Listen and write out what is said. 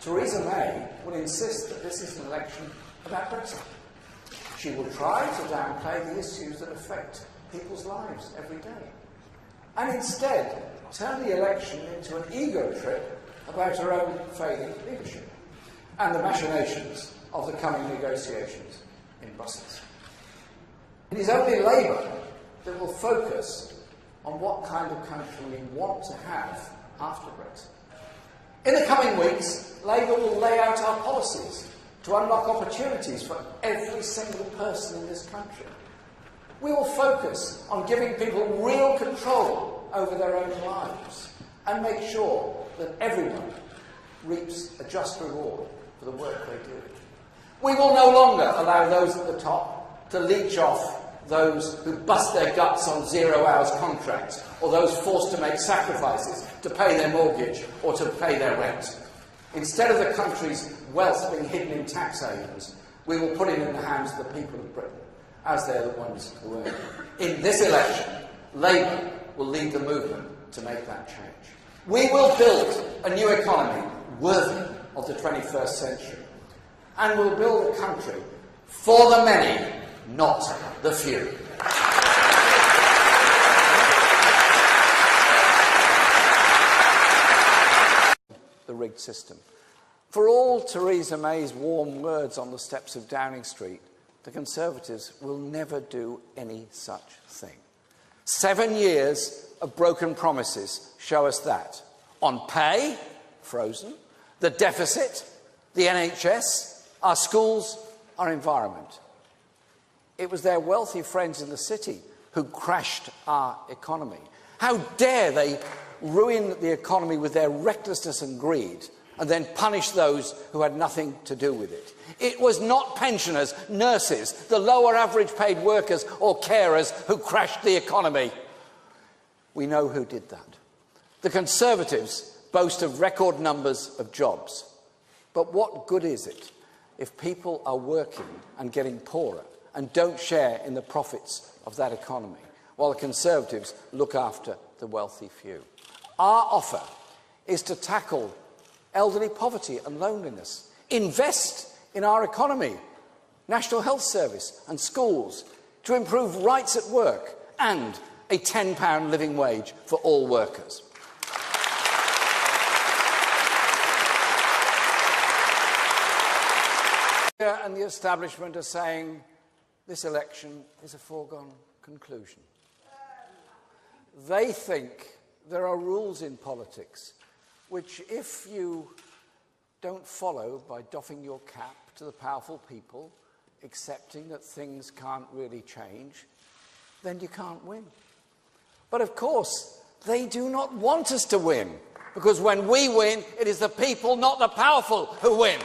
Theresa May will insist that this is an election about Brexit. She will try to downplay the issues that affect people's lives every day, and instead turn the election into an ego trip about her own failing leadership and the machinations of the coming negotiations in Brussels. It is only Labour that will focus on what kind of country we want to have after Brexit. In the coming weeks, Labour will lay out our policies to unlock opportunities for every single person in this country. We will focus on giving people real control over their own lives and make sure that everyone reaps a just reward for the work they do. We will no longer allow those at the top to leech off those who bust their guts on 0 hours contracts, or those forced to make sacrifices to pay their mortgage or to pay their rent. Instead of the country's wealth being hidden in tax havens, we will put it in the hands of the people of Britain, as they're the ones who earn it. In this election, Labour will lead the movement to make that change. We will build a new economy worthy of the 21st century, and we'll build a country for the many, not the few. The rigged system. For all Theresa May's warm words on the steps of Downing Street, the Conservatives will never do any such thing. 7 years of broken promises show us that. On pay, frozen, the deficit, the NHS, our schools, our environment. It was their wealthy friends in the city who crashed our economy. How dare they ruin the economy with their recklessness and greed, and then punish those who had nothing to do with it. It was not pensioners, nurses, the lower average paid workers or carers who crashed the economy. We know who did that. The Conservatives boast of record numbers of jobs. But what good is it if people are working and getting poorer and don't share in the profits of that economy, while the Conservatives look after the wealthy few? Our offer is to tackle elderly poverty and loneliness, invest in our economy, National Health Service and schools, to improve rights at work, and a £10 living wage for all workers. And the establishment are saying this election is a foregone conclusion. They think there are rules in politics which, if you don't follow by doffing your cap to the powerful people, accepting that things can't really change, then you can't win. But of course, they do not want us to win, because when we win, it is the people, not the powerful, who win.